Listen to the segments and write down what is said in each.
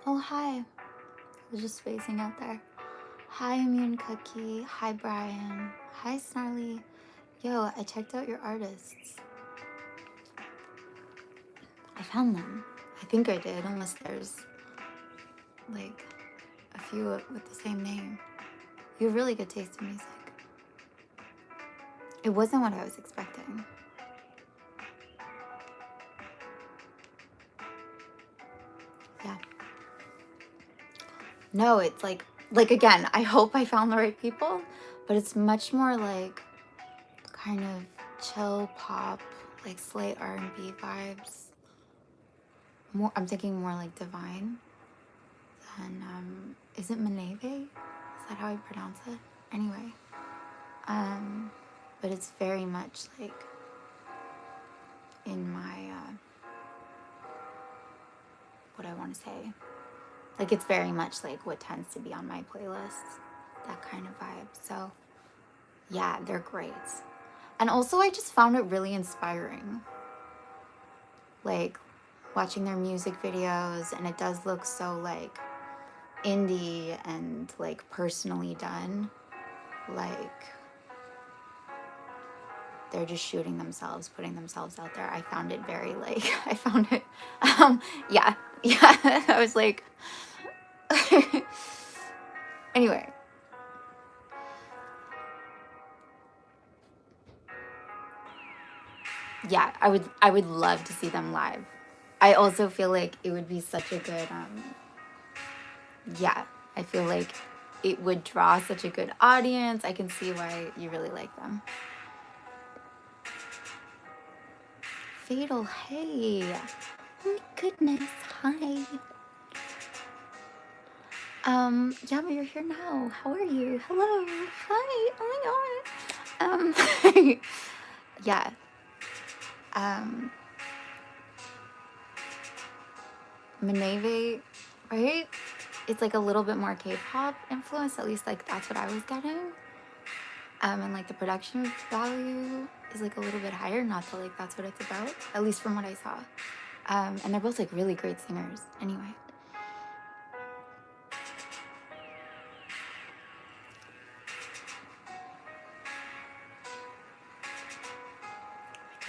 Oh, hi. I was just spacing out there. Hi, Immune Cookie. Hi, Brian. Hi, Snarly. Yo, I checked out your artists. I found them. I think I did, unless there's like a few with the same name. You have really good taste in music. It wasn't what I was expecting. Yeah. No, it's like again, I hope I found the right people, but it's much more like kind of chill pop, like slight R&B vibes. More, I'm thinking more like Divine than is it Maneve? Is that how I pronounce it? Anyway, but it's very much like in my what I want to say. Like it's very much like what tends to be on my playlist, that kind of vibe. So yeah, they're great. And also I just found it really inspiring. Like watching their music videos, and it does look so like indie and like personally done. Like they're just shooting themselves, putting themselves out there. I found it very like I found it yeah. I was like anyway. Yeah, I would love to see them live. I also feel like it would be such a good yeah, I feel like it would draw such a good audience. I can see why you really like them. Fatal, hey. Oh my goodness, hi. Yeah, but you're here now. How are you? Hello. Hi. Oh my god. Yeah. Maneve, right? It's like a little bit more K-pop influence, at least like that's what I was getting. And like the production value is like a little bit higher. Not that like that's what it's about, at least from what I saw. And they're both like really great singers. Anyway.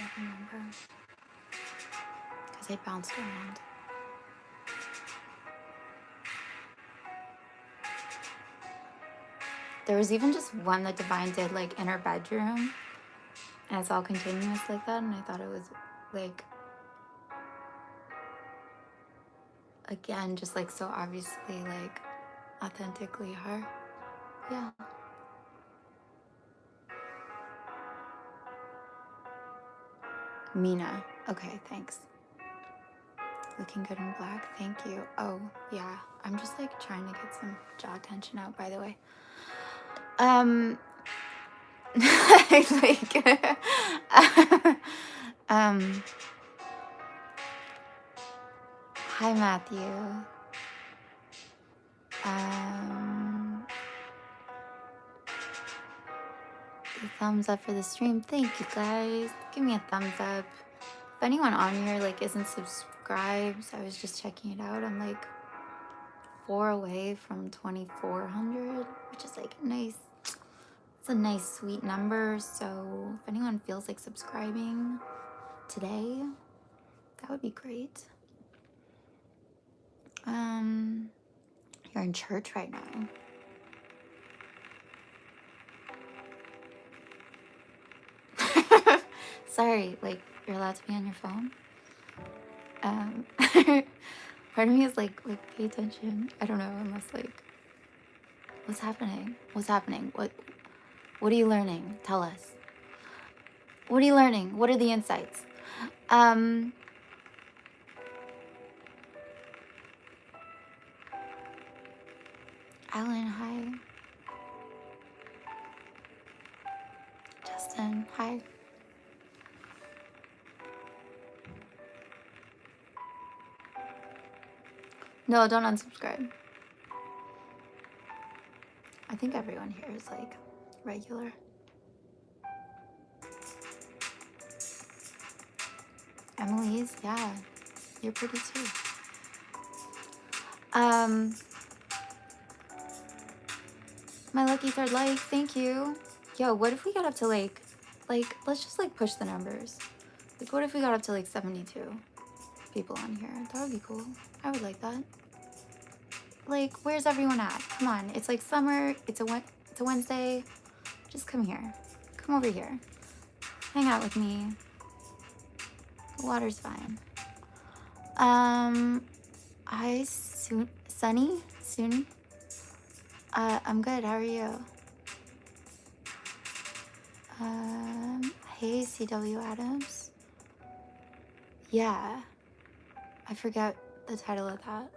I don't remember because I bounced around. There was even just one that Divine did like in her bedroom, and it's all continuous like that, and I thought it was like, again, just like so obviously like authentically her. Yeah. Mina. Okay, thanks. Looking good in black. Thank you. Oh, yeah. I'm just like trying to get some jaw tension out, by the way. Like hi Matthew. The thumbs up for the stream. Thank you guys. Give me a thumbs up. If anyone on here like isn't subscribed, I was just checking it out. I'm like 4 away from 2,400, which is like nice. It's a nice sweet number. So if anyone feels like subscribing today, that would be great. You're in church right now. Sorry, like you're allowed to be on your phone. Part of me is like pay attention. I don't know, unless like what's happening? What's happening? What are you learning? Tell us. What are you learning? What are the insights? Alan, hi. Justin, hi. No, don't unsubscribe. I think everyone here is like regular. Emily's, yeah, you're pretty too. My lucky third like, thank you. Yo, what if we got up to like, let's just like push the numbers. Like, what if we got up to like 72 people on here? That would be cool. I would like that. Like, where's everyone at? Come on, it's like summer. It's a Wednesday. Just come here. Come over here. Hang out with me. The water's fine. Hi, Sunny. Soon. I'm good. How are you? Hey, CW Adams. Yeah. I forget the title of that.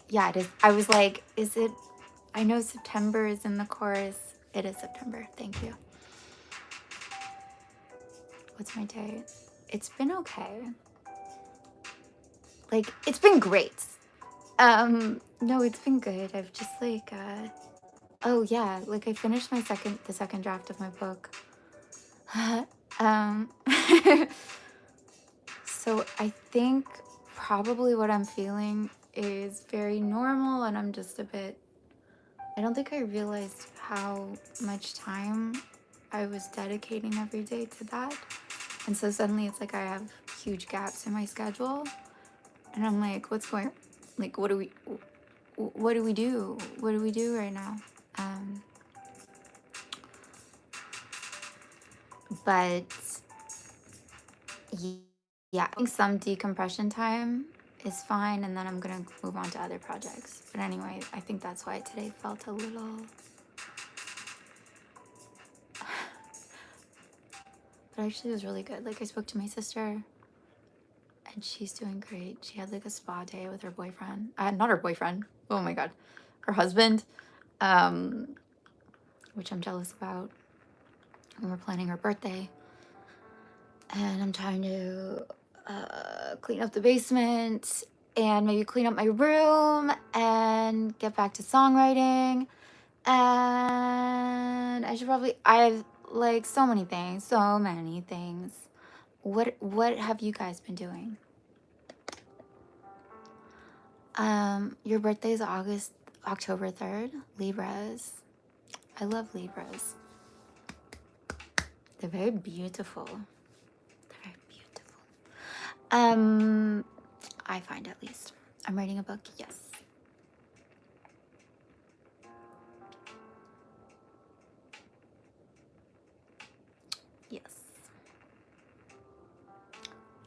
Yeah, it is. I was like, is it? I know September is in the chorus. It is September. Thank you. What's my date? It's been okay. Like, it's been great. No, it's been good. I've just like, oh yeah, like I finished the second draft of my book. um, so I think probably what I'm feeling is very normal, and I'm just a bit, I don't think I realized how much time I was dedicating every day to that. And so suddenly it's like I have huge gaps in my schedule, and I'm like, what's going, like, what do we do? What do we do right now? But yeah, I think some decompression time is fine, and then I'm gonna move on to other projects. But anyway, I think that's why today felt a little. But actually, it was really good. Like, I spoke to my sister, and she's doing great. She had like a spa day with her boyfriend. Not her boyfriend. Oh my god, her husband. Which I'm jealous about. And we're planning her birthday, and I'm trying to clean up the basement and maybe clean up my room and get back to songwriting. And I've like so many things. What have you guys been doing? Your birthday is October 3rd. Libras. I love Libras. They're very beautiful. They're very beautiful. I find, at least. I'm writing a book, yes. Yes.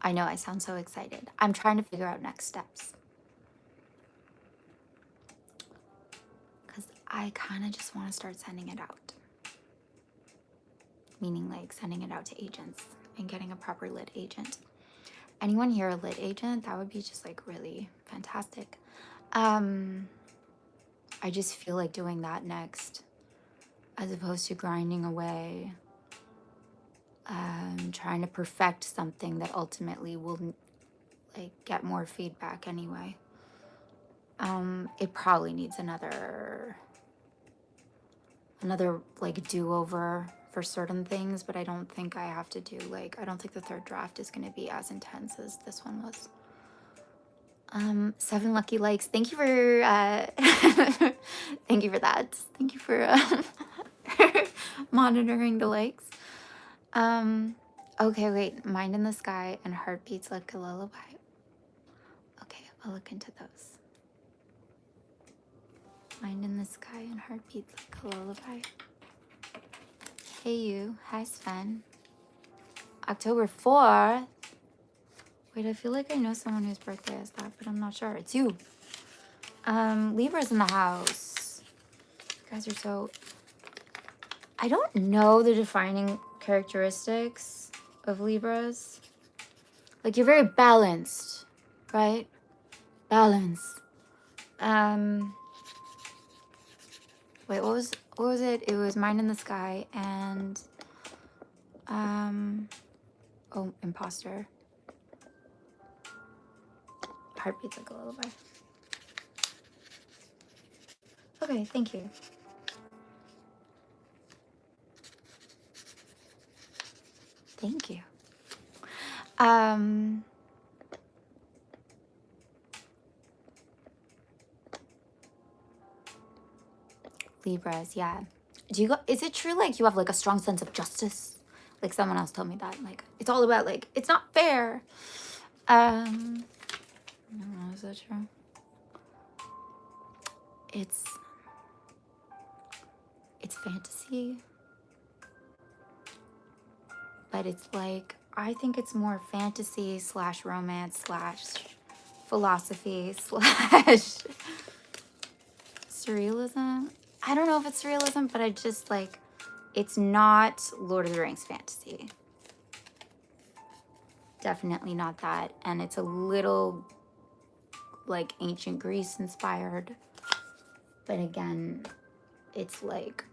I know I sound so excited. I'm trying to figure out next steps. Because I kind of just want to start sending it out. Meaning like sending it out to agents and getting a proper lit agent. Anyone here a lit agent? That would be just like really fantastic. I just feel like doing that next, as opposed to grinding away, trying to perfect something that ultimately will like get more feedback anyway. It probably needs another like do-over for certain things, but I don't think I have to do like, I don't think the third draft is going to be as intense as this one was. 7 lucky likes. Thank you for thank you for that. Thank you for monitoring the likes. Okay, wait. Mind in the Sky and Heartbeats Like a Lullaby. Okay, I'll look into those. Mind in the Sky and Heartbeats Like a Lullaby. Hey you. Hi Sven. October 4th. Wait, I feel like I know someone whose birthday is that, but I'm not sure. It's you. Libra's in the house. You guys are so I don't know the defining characteristics of Libras. Like, you're very balanced, right? Balance. Wait, what was it? It was Mine in the Sky and oh, Imposter. Heartbeat's like a lullaby. Okay, thank you. Thank you. Libras, yeah. Is it true, like, you have like a strong sense of justice? Like, someone else told me that, like, it's all about, like, it's not fair. I don't know, is that true? It's fantasy, but it's like, I think it's more fantasy slash romance slash philosophy slash surrealism. I don't know if it's surrealism, but I just like, it's not Lord of the Rings fantasy. Definitely not that. And it's a little like ancient Greece inspired. But again, it's like,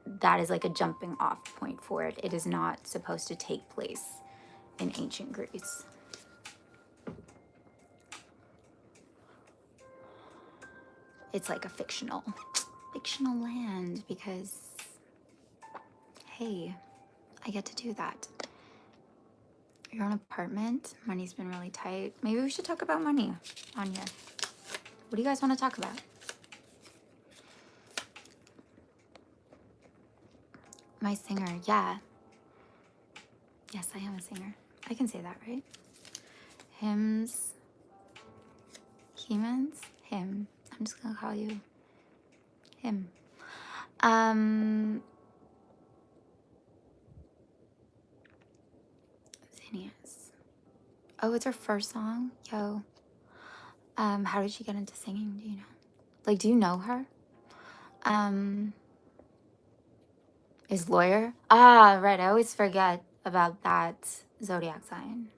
that is like a jumping off point for it. It is not supposed to take place in ancient Greece. It's like a fictional land because, hey, I get to do that. Your own apartment, money's been really tight. Maybe we should talk about money on here. What do you guys want to talk about? My singer, yeah. Yes, I am a singer. I can say that, right? Hymns, humans, him. I'm just gonna call you him. Zinnias. Oh, it's her first song? Yo. How did she get into singing? Do you know? Like, do you know her? Is lawyer? Ah, right. I always forget about that zodiac sign.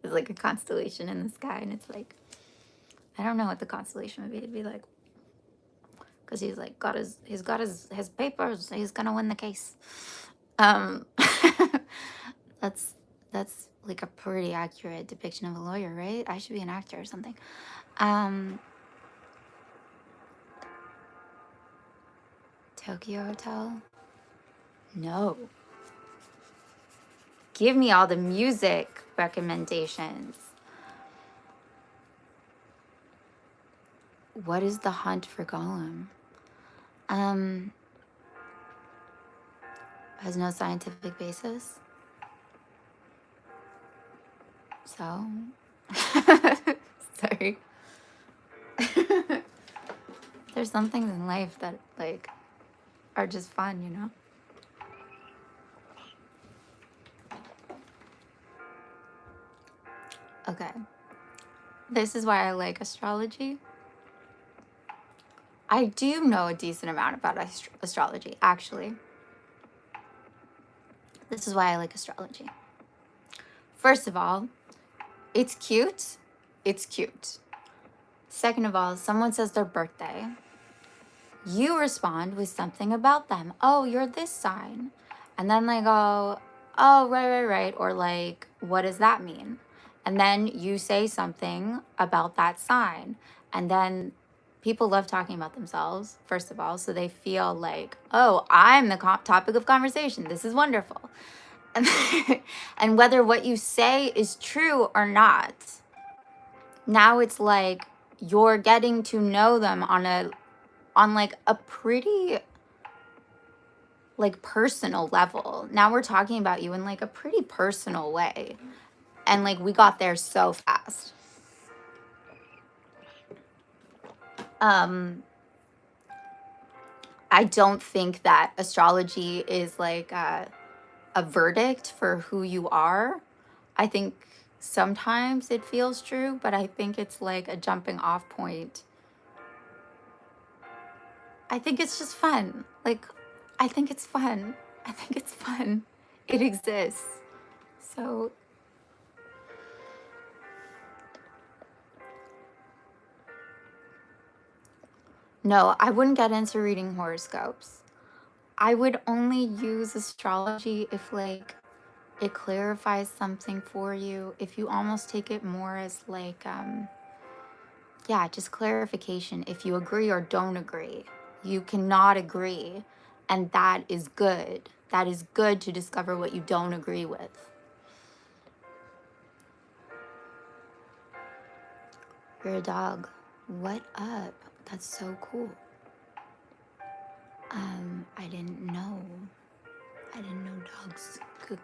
It's like a constellation in the sky, and it's like, I don't know what the constellation would be. It'd be like, because he's like he's got his papers. He's gonna win the case. That's like a pretty accurate depiction of a lawyer, right? I should be an actor or something. Tokyo Hotel? No. Give me all the music recommendations. What is The Hunt for Gollum? Has no scientific basis. So, sorry. There's some things in life that like are just fun, you know? Okay. This is why I like astrology. I do know a decent amount about astrology, actually. This is why I like astrology. First of all, it's cute. It's cute. Second of all, someone says their birthday. You respond with something about them. Oh, you're this sign. And then they go, oh, right. Or like, what does that mean? And then you say something about that sign. And then people love talking about themselves, first of all. So they feel like, oh, I'm the topic of conversation. This is wonderful. And whether what you say is true or not, now it's like you're getting to know them on like a pretty like personal level. Now we're talking about you in like a pretty personal way. And like we got there so fast. I don't think that astrology is like a verdict for who you are. I think sometimes it feels true, but I think it's like a jumping off point I think it's just fun. Like, I think it's fun. I think it's fun. It exists. So, no, I wouldn't get into reading horoscopes. I would only use astrology if, like, it clarifies something for you. If you almost take it more as, like, yeah, just clarification. If you agree or don't agree, you cannot agree. And that is good. That is good to discover what you don't agree with. You're a dog. What up? That's so cool. I didn't know. I didn't know dogs could.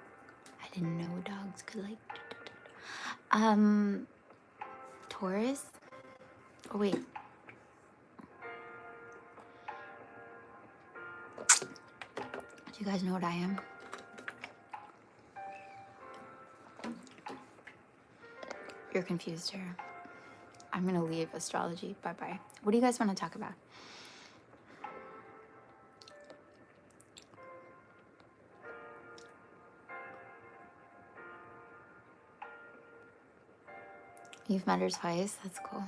I didn't know dogs could like. Taurus. Oh wait. Do you guys know what I am? You're confused here. I'm gonna leave astrology. Bye bye. What do you guys want to talk about? You've met her twice. That's cool.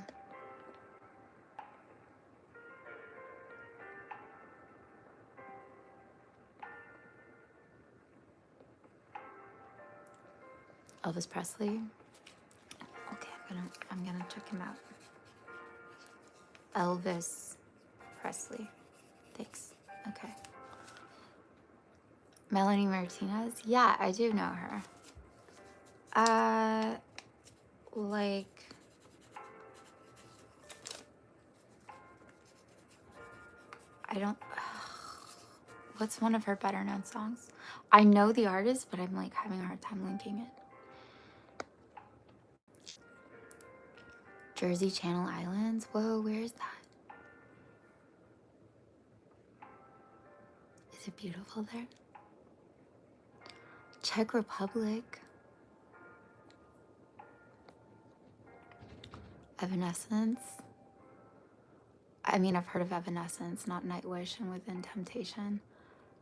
Elvis Presley. Okay, I'm gonna check him out. Elvis Presley. Thanks. Okay. Melanie Martinez. Yeah, I do know her. Like, I don't. What's one of her better known songs? I know the artist, but I'm like having a hard time linking it. Jersey Channel Islands. Whoa, where is that? Is it beautiful there? Czech Republic. Evanescence. I mean, I've heard of Evanescence, not Nightwish and Within Temptation.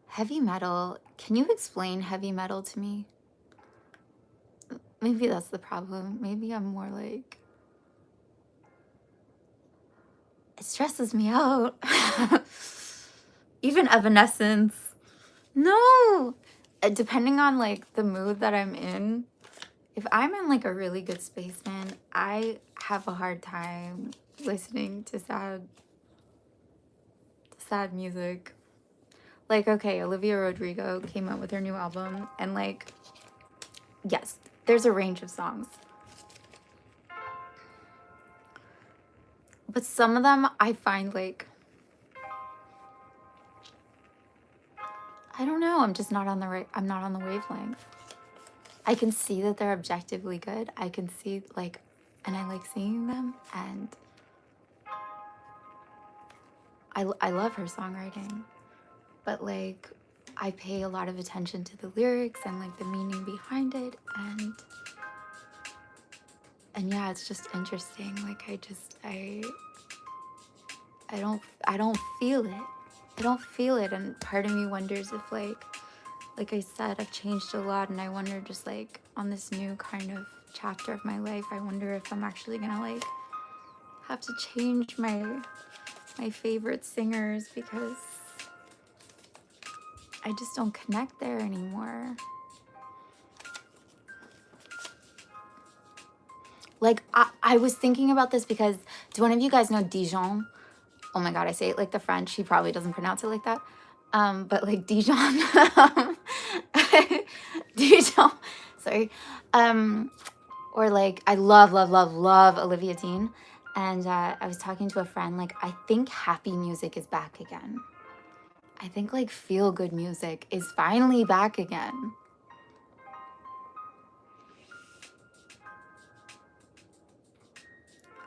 Heavy metal. Can you explain heavy metal to me? Maybe that's the problem. Maybe I'm more like, it stresses me out. Even Evanescence. No. Depending on like the mood that I'm in, if I'm in like a really good space, man, I have a hard time listening to sad music. Like, okay, Olivia Rodrigo came out with her new album, and like, yes, there's a range of songs. But some of them I find like, I don't know, I'm just not on the right, I'm not on the wavelength. I can see that they're objectively good. I can see like, and I like seeing them, and I love her songwriting, but like, I pay a lot of attention to the lyrics and like the meaning behind it, and yeah, it's just interesting. Like, I don't feel it. I don't feel it, and part of me wonders if like I said, I've changed a lot, and I wonder just like on this new kind of chapter of my life, I wonder if I'm actually gonna like have to change my favorite singers because I just don't connect there anymore. Like, I was thinking about this because, do one of you guys know Dijon? Oh my God, I say it like the French. He probably doesn't pronounce it like that. But like Dijon, Dijon, sorry. Or like, I love Olivia Dean. And I was talking to a friend, like, I think happy music is back again. I think like feel good music is finally back again.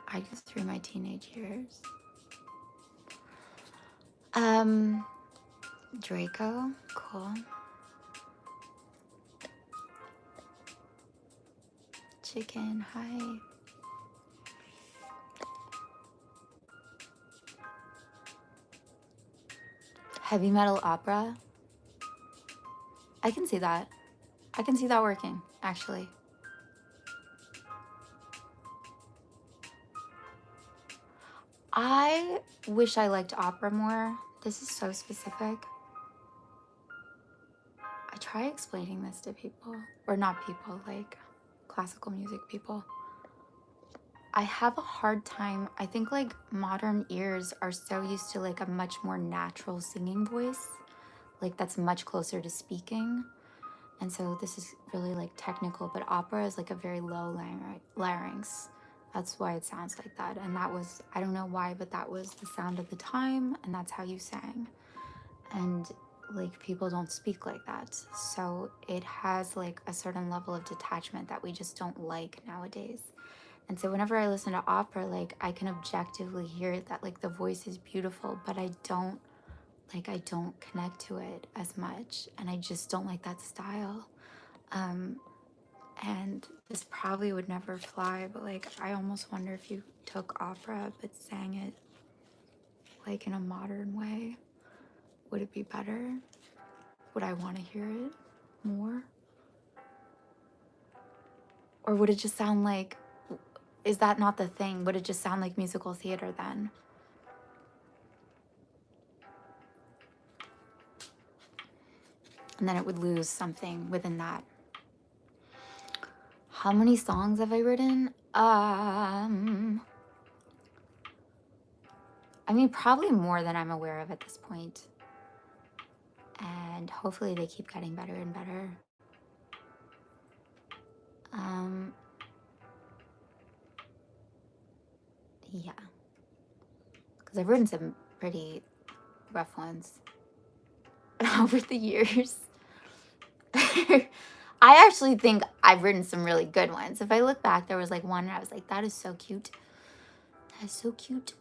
I just through my teenage years. Draco, cool. Chicken, hi. Heavy metal opera. I can see that. I can see that working, actually. I wish I liked opera more. This is so specific. I try explaining this to people, or not people, like classical music people. I have a hard time. I think like modern ears are so used to like a much more natural singing voice, like that's much closer to speaking. And so this is really like technical, but opera is like a very low larynx. That's why it sounds like that. And that was, I don't know why, but that was the sound of the time, and that's how you sang. And like people don't speak like that. So it has like a certain level of detachment that we just don't like nowadays. And so whenever I listen to opera, like I can objectively hear it that like the voice is beautiful, but I don't connect to it as much, and I just don't like that style. And this probably would never fly, but like I almost wonder if you took opera but sang it like in a modern way, would it be better? Would I want to hear it more? Or would it just sound like, is that not the thing? Would it just sound like musical theater then? And then it would lose something within that. How many songs have I written? I mean, probably more than I'm aware of at this point. And hopefully they keep getting better and better. Yeah. Because I've written some pretty rough ones over the years. I actually think I've written some really good ones. If I look back, there was like one and I was like, that is so cute. That is so cute.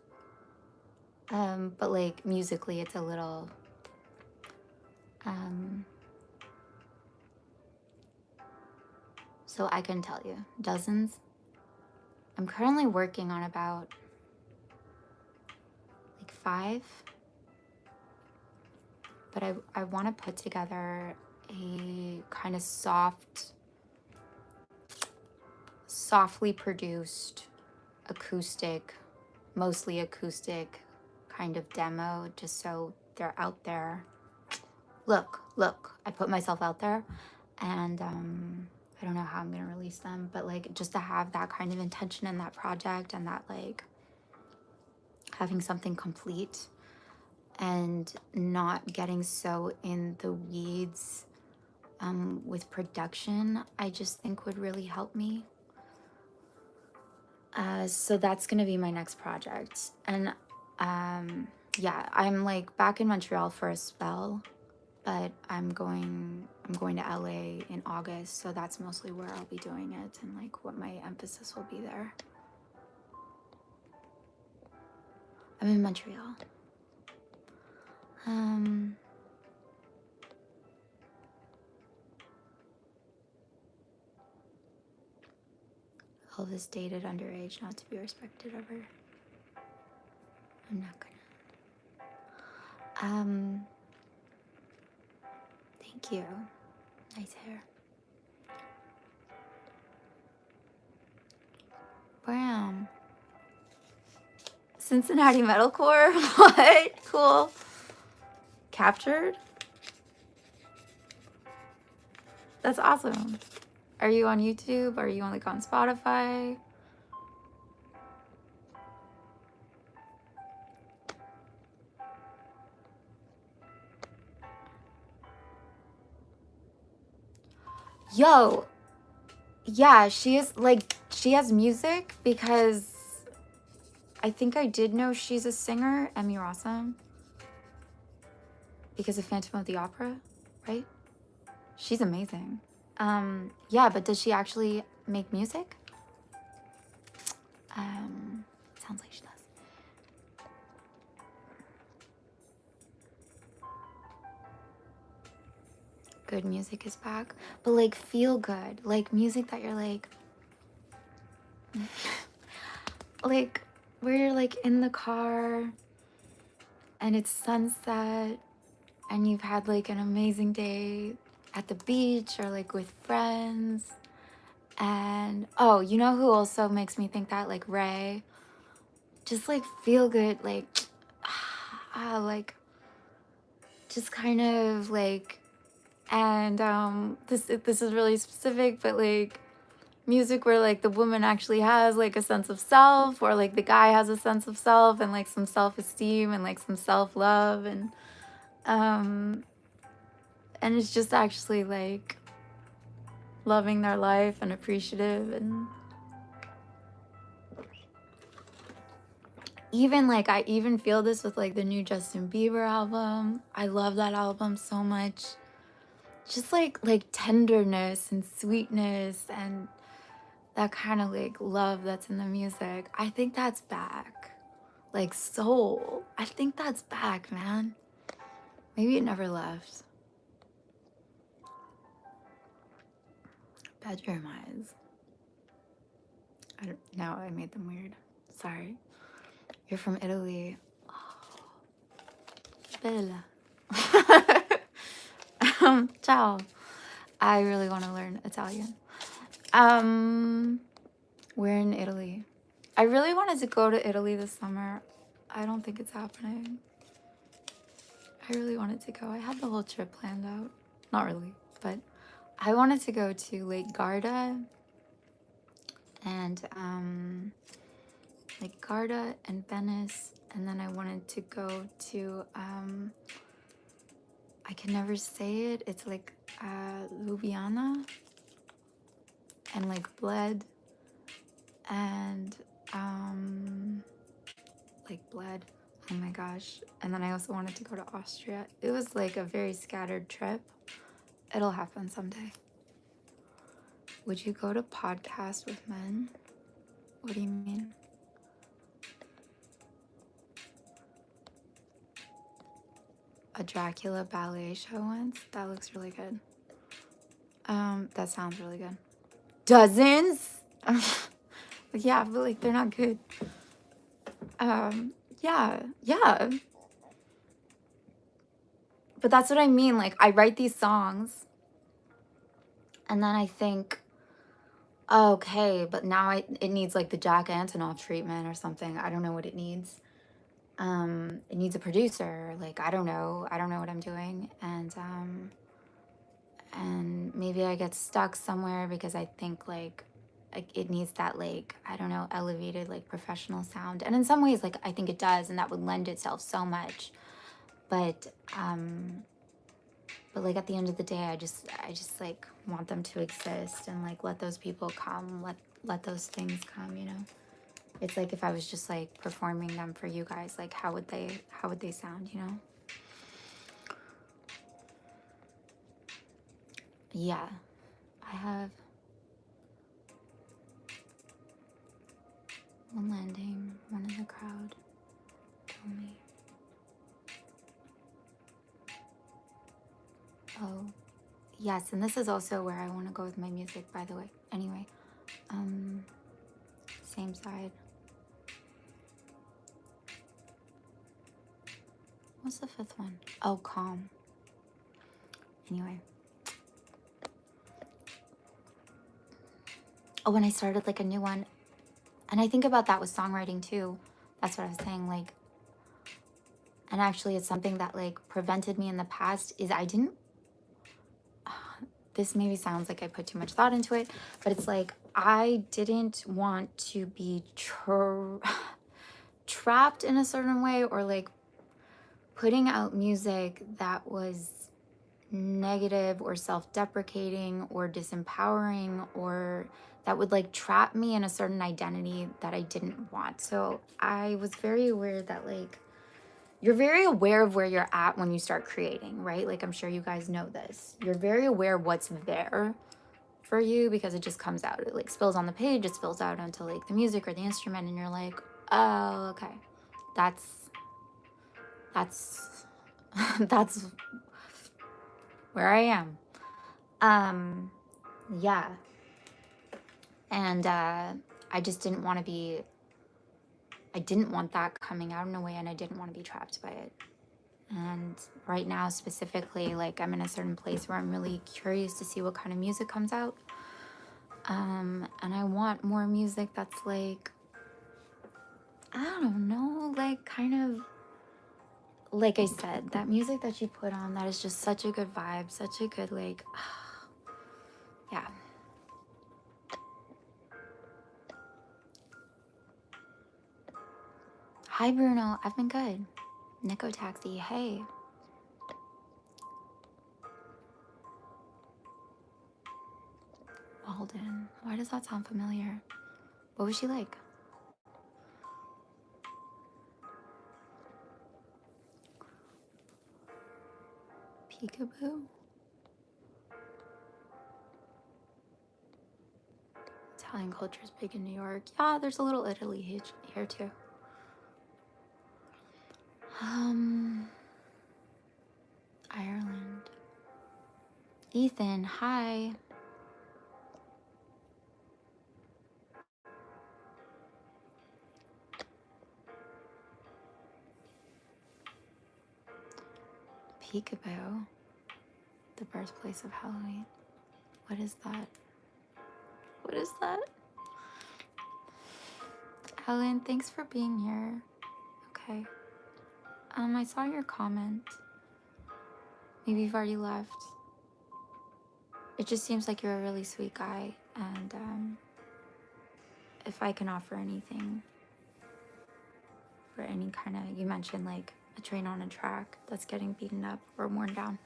But like musically, it's a little, so I can tell you, dozens. I'm currently working on about like 5, but I want to put together a kind of softly produced acoustic, mostly acoustic kind of demo, just so they're out there. Look, I put myself out there, and I don't know how I'm gonna release them, but like just to have that kind of intention in that project, and that like having something complete and not getting so in the weeds with production, I just think would really help me. So that's gonna be my next project. And yeah, I'm like back in Montreal for a spell, but I'm going to LA in August, so that's mostly where I'll be doing it and like what my emphasis will be there. I'm in Montreal. Elvis dated underage, not to be respected ever. I'm not gonna. Thank you. Nice hair. Bam. Cincinnati Metalcore? What? Cool. Captured? That's awesome. Are you on YouTube? Are you on like on Spotify? Yo, yeah, she has music, because I think I did know she's a singer, Emmy Rossum, because of Phantom of the Opera, right? She's amazing. Yeah, but does she actually make music? Sounds like she does. Good music is back, but like feel good, like music that you're like like where you're like in the car and it's sunset and you've had like an amazing day at the beach or like with friends. And oh, you know who also makes me think that? Like Ray. Just like feel good, like like just kind of like, and this is really specific, but like music where like the woman actually has like a sense of self, or like the guy has a sense of self and like some self-esteem and like some self-love, um and it's just actually like loving their life and appreciative. And even like I even feel this with like the new Justin Bieber album. I love that album so much. Just like tenderness and sweetness and that kind of like love that's in the music. I think that's back. Like soul. I think that's back, man. Maybe it never left. Bedroom eyes. Now I made them weird. Sorry. You're from Italy. Bella. Ciao. I really want to learn Italian. We're in Italy. I really wanted to go to Italy this summer. I don't think it's happening. I really wanted to go. I had the whole trip planned out. Not really, but I wanted to go to Lake Garda and Lake Garda and Venice, and then I wanted to go to I can never say it. It's like Ljubljana and like Bled and like Bled. Oh my gosh. And then I also wanted to go to Austria. It was like a very scattered trip. It'll happen someday. Would you go to podcast with men? What do you mean? A Dracula ballet show once? That looks really good. That sounds really good. Dozens? Yeah, but like they're not good. Yeah. But that's what I mean. Like I write these songs and then I think, okay, but now it needs like the Jack Antonoff treatment or something. I don't know what it needs. It needs a producer. Like I don't know what I'm doing. And maybe I get stuck somewhere because I think like it needs that like, I don't know, elevated like professional sound. And in some ways like I think it does, and that would lend itself so much. But like at the end of the day, I just like want them to exist and like let those people come, let those things come, you know. It's like if I was just like performing them for you guys, like how would they sound, you know? Yeah. I have one landing, one in the crowd told me. Oh, yes, and this is also where I want to go with my music, by the way. Anyway, same side. What's the fifth one? Oh, calm. Anyway. Oh, when I started like a new one, and I think about that with songwriting too. That's what I was saying, like, and actually it's something that like prevented me in the past is I didn't, this maybe sounds like I put too much thought into it, but it's like I didn't want to be trapped in a certain way, or like putting out music that was negative or self-deprecating or disempowering, or that would like trap me in a certain identity that I didn't want. So I was very aware that like you're very aware of where you're at when you start creating, right? Like I'm sure you guys know this. You're very aware what's there for you because it just comes out. It like spills on the page, it spills out onto like the music or the instrument, and you're like, oh, okay. That's that's where I am. Yeah. And I just didn't want to be, I didn't want that coming out in a way, and I didn't want to be trapped by it. And right now specifically, like I'm in a certain place where I'm really curious to see what kind of music comes out. And I want more music that's like, I don't know, like kind of, like I said, that music that you put on that is just such a good vibe, such a good, like, yeah. Hi, Bruno. I've been good. Nico Taxi. Hey. Alden. Why does that sound familiar? What was she like? Peekaboo? Italian culture is big in New York. Yeah, there's a little Italy here too. Ireland. Ethan, hi. Peekaboo, the birthplace of Halloween. What is that? What is that? Helen, thanks for being here. Okay. I saw your comment. Maybe you've already left. It just seems like you're a really sweet guy, and if I can offer anything for any kind of, you mentioned like a train on a track that's getting beaten up or worn down,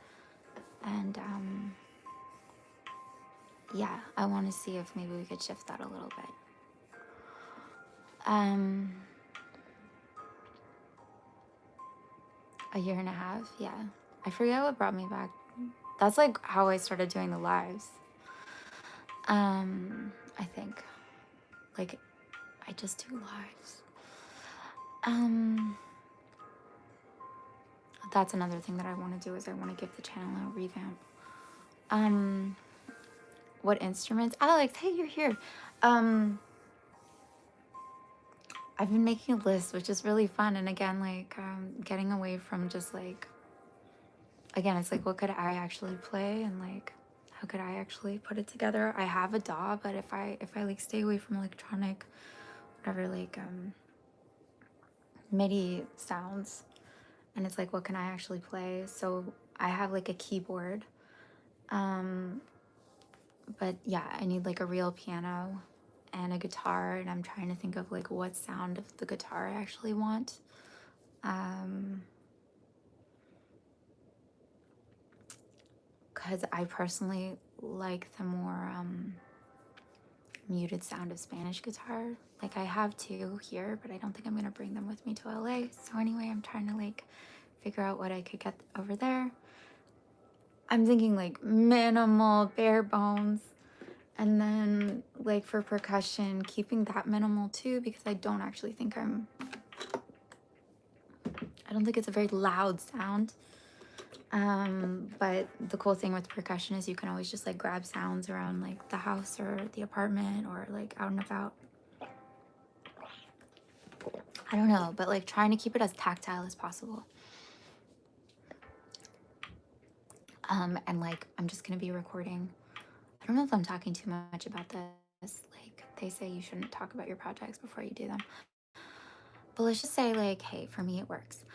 and yeah, I want to see if maybe we could shift that a little bit. A year and a half, yeah. I forget what brought me back. That's like how I started doing the lives. I think. Like, I just do lives. That's another thing that I want to do is I want to give the channel a revamp. What instruments? Alex, hey, you're here. I've been making a list, which is really fun. And again, like, getting away from just like, again, it's like, what could I actually play? And like, how could I actually put it together? I have a DAW, but if I like stay away from electronic, whatever, like, MIDI sounds, and it's like, what can I actually play? So I have like a keyboard, but yeah, I need like a real piano and a guitar, and I'm trying to think of like what sound of the guitar I actually want. Because I personally like the more muted sound of Spanish guitar. Like I have two here, but I don't think I'm gonna bring them with me to LA. So anyway, I'm trying to like figure out what I could get over there. I'm thinking like minimal, bare bones. And then like for percussion, keeping that minimal too, because I don't actually think I don't think it's a very loud sound. But the cool thing with percussion is you can always just like grab sounds around like the house or the apartment or like out and about. I don't know, but like trying to keep it as tactile as possible. And like I'm just gonna be recording. I don't know if I'm talking too much about this. Like they say you shouldn't talk about your projects before you do them. But let's just say like, hey, for me it works.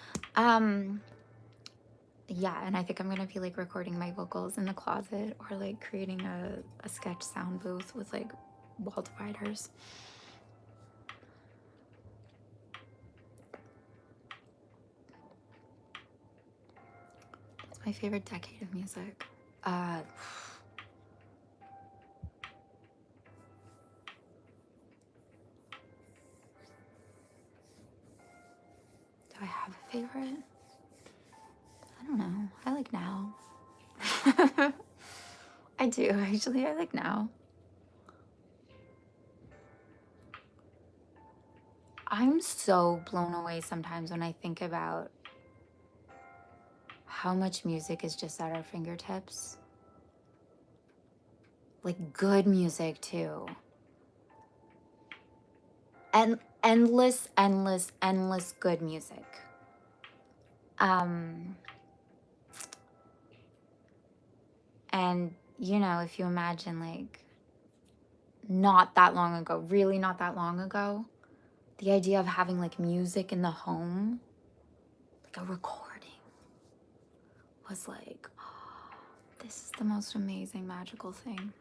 Yeah, and I think I'm gonna be like recording my vocals in the closet or like creating a sketch sound booth with like wall dividers. It's my favorite decade of music. Do I have a favorite? I don't know. I like now. I do, actually. I like now. I'm so blown away sometimes when I think about how much music is just at our fingertips. Like good music too. And endless good music. Um, and, you know, if you imagine, like, not that long ago, really not that long ago, the idea of having, like, music in the home, like a recording, was like, oh, this is the most amazing, magical thing.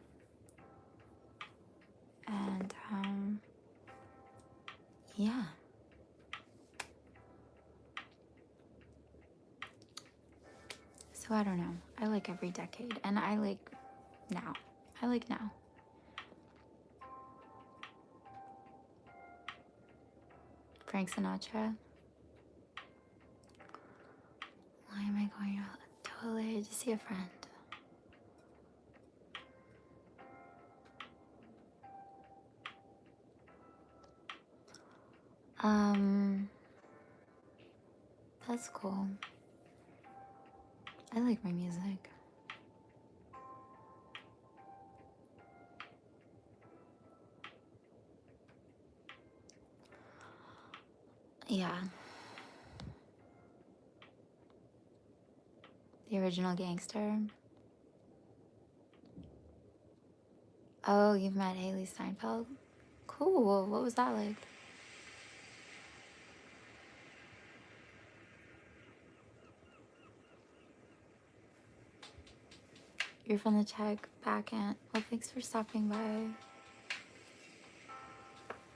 And, yeah. So I don't know. I like every decade, and I like now. I like now. Frank Sinatra. Why am I going to LA to see a friend? That's cool. I like my music. Yeah. The Original Gangster. Oh, you've met Haley Steinfeld? Cool. What was that like? You're from the Czech back end. Well, thanks for stopping by.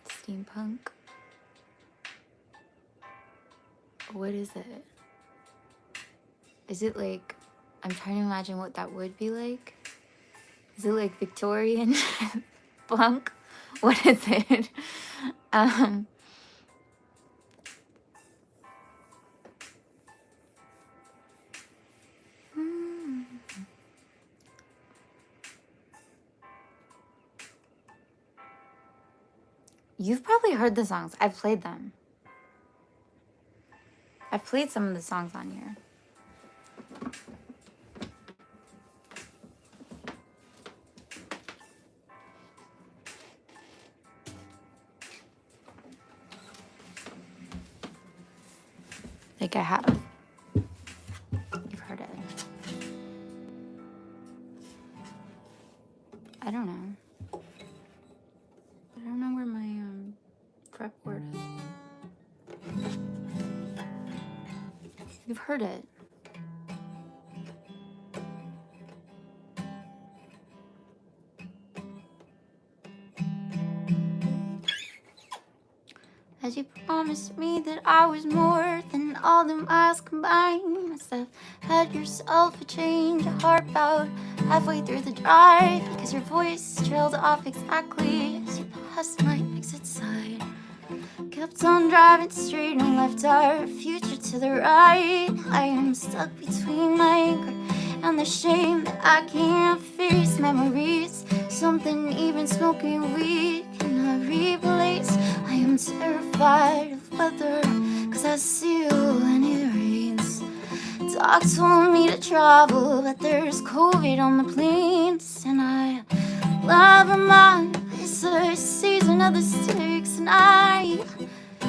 Steampunk. What is it? Is it like, I'm trying to imagine what that would be like. Is it like Victorian punk? What is it? You've probably heard the songs. I've played them. I've played some of the songs on here. Like I have. You've heard it. I don't know. I don't know where my fretboard is. You've heard it. As you promised me that I was more than all the miles combined. Must have had yourself a change of heart about halfway through the drive, because your voice trailed off exactly as you passed my exit side. Kept on driving straight and left our future to the right. I am stuck between my anger and the shame that I can't face. Memories, something even smoking weed cannot replace. I am terrified of weather, cause I see you when it rains. Doc told me to travel, but there's COVID on the planes. And I love remind, it's the season of the sticks. And I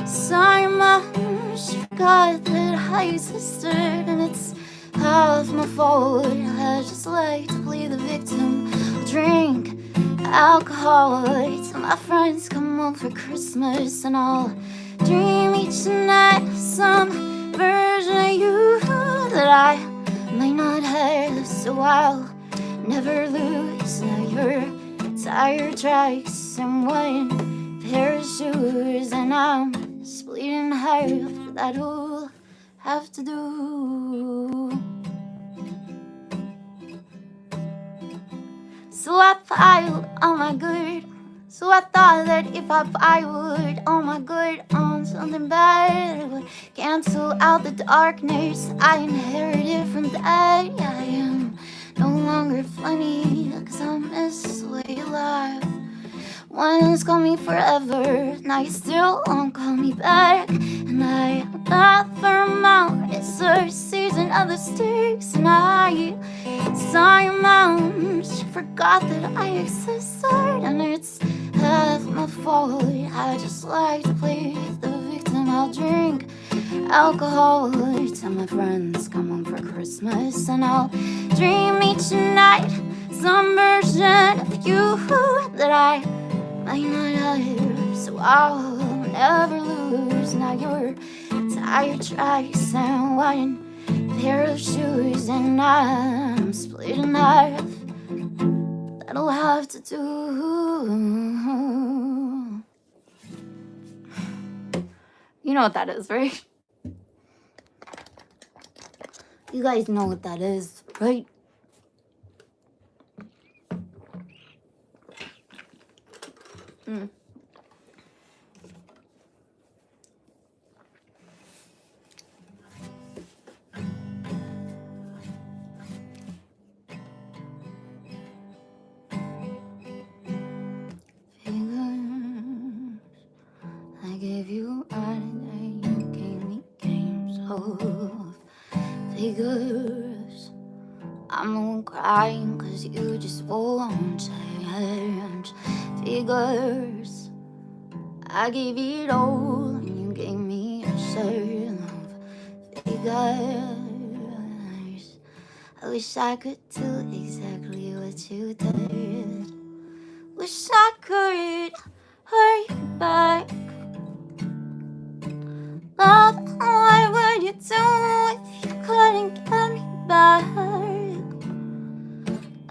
saw your mom, she forgot that I existed. And it's half my fault, I just like to play the victim. I'll drink alcohol till my friends come home for Christmas. And I'll dream each night of some version of you that I might not have. So I'll never lose your tire tracks and one pair of shoes. And I'm split in half, but that'll have to do. So I piled all my good. So I thought that if I piled all my good on something bad, it would cancel out the darkness I inherited from dad. Yeah, I am no longer funny, cause I miss the way you laugh. Once called me forever, now you still won't call me back. And I laugh for a moment, it's the season of the sticks. And I saw your mom, she forgot that I existed. And it's half my fault, I just like to play the victim. I'll drink alcohol. Tell my friends come home for Christmas, and I'll dream each night some version of you that I might not have, so I'll never lose. Now you're tired tracks and one pair of shoes, and I'm split in half. That'll have to do. You know what that is, right? You guys know what that is, right? I gave you art and you gave me games of figures. I'm the one crying cause you just won't change. Figures, I gave it all and you gave me a share of figures. I wish I could do exactly what you did. Wish I could hurt you back. Love, what would you do if you couldn't get me back?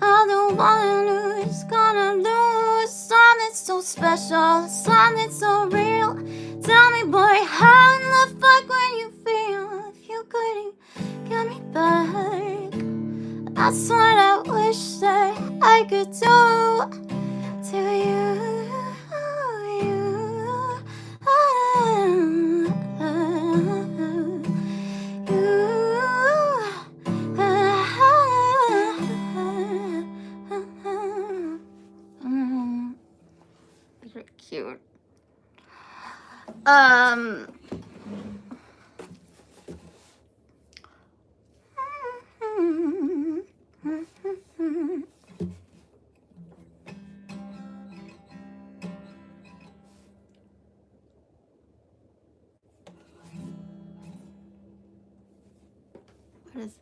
I'm the one who's gonna lose something so special, something so real. Tell me, boy, how in the fuck would you feel if you couldn't get me back? That's what I wish that I could do to you. You're cute. What is?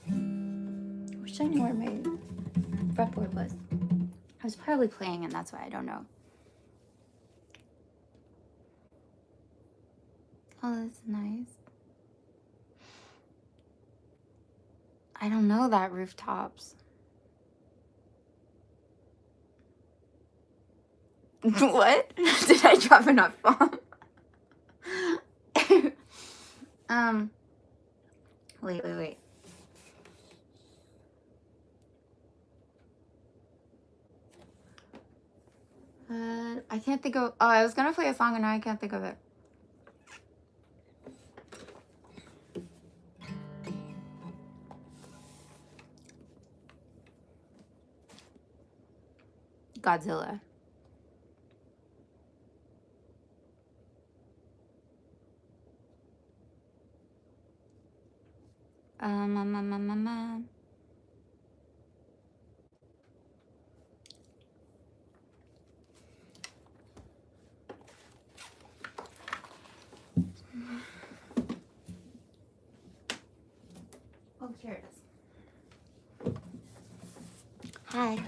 I wish I knew where my fretboard was. I was probably playing, and that's why I don't know. Oh, that's nice. I don't know that rooftops. What? Did I drop an F-bomb? Wait. I can't think of. Oh, I was gonna play a song and now I can't think of it. Godzilla. Oh, here it is. Hi.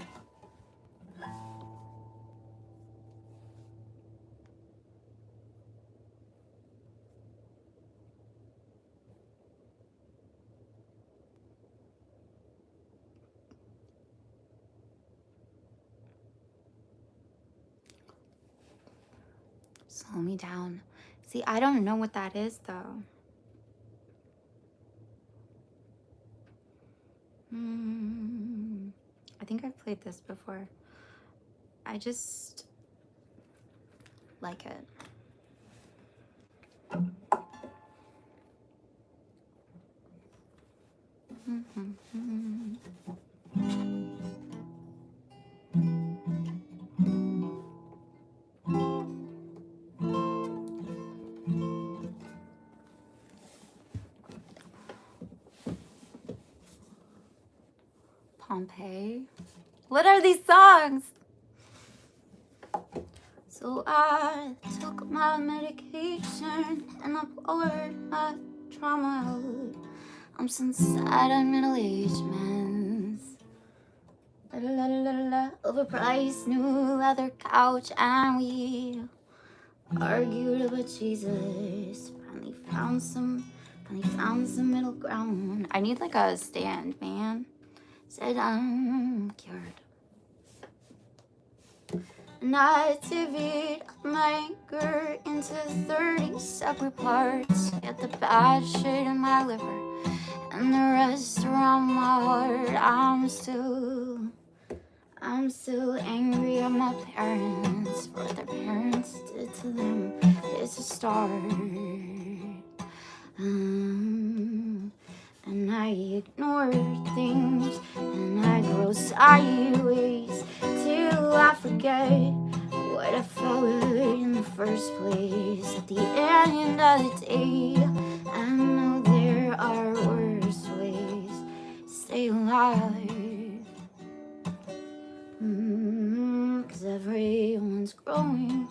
Slow me down. See, I don't know what that is, though. I think I've played this before. I just like it. Pompeii. What are these songs? So I took my medication and I poured my trauma out. I'm some sad middle-aged men's. Overpriced new leather couch, and we argued about Jesus. Finally found some middle ground. I need like a stand, man. Said I'm cured. And I divvied my anger into 30 separate parts. Get the bad shit in my liver and the rest around my heart. I'm still angry at my parents for what their parents did to them. It's a start. And I ignored things and I grow sideways till I forget what I felt in the first place. At the end of the day, I know there are worse ways to stay alive. 'Cause everyone's growing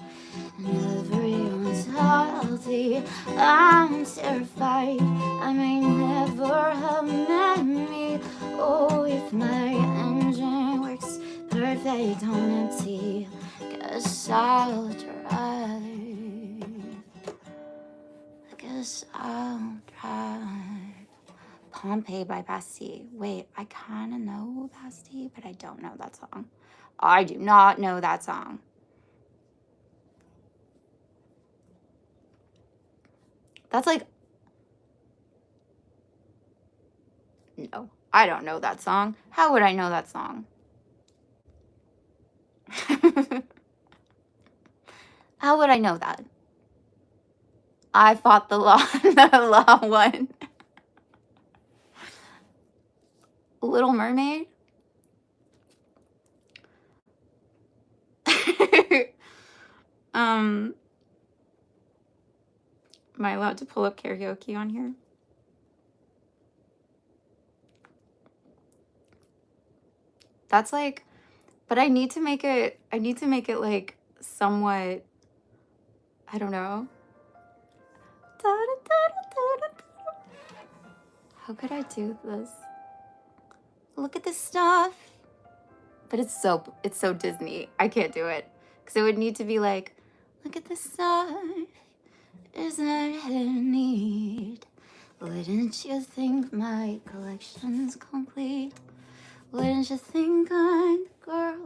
and everyone's healthy. I'm terrified I may never have met me. Oh, if my engine works perfect on empty, guess I'll drive. I guess I'll drive. Pompeii by Bastille. Wait, I kind of know Bastille, but I don't know that song. I do not know that song. That's like... No, I don't know that song. How would I know that song? How would I know that? I fought the law, the law won. Little Mermaid? Am I allowed to pull up karaoke on here? That's like, but I need to make it like somewhat, I don't know. How could I do this? Look at this stuff. But it's so Disney. I can't do it. Because it would need to be like, look at this stuff. Isn't it neat? Wouldn't you think my collection's complete? Wouldn't you think I'm a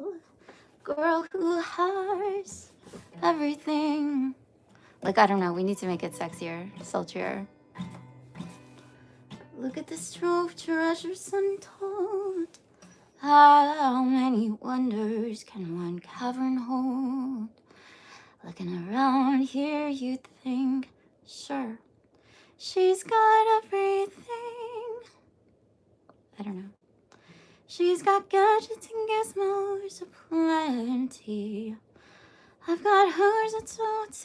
girl who has everything? Like, I don't know, we need to make it sexier, sultrier. Look at this trove of treasures untold. How many wonders can one cavern hold? Looking around here, you'd think, sure, she's got everything. I don't know. She's got gadgets and gizmos aplenty. I've got hers,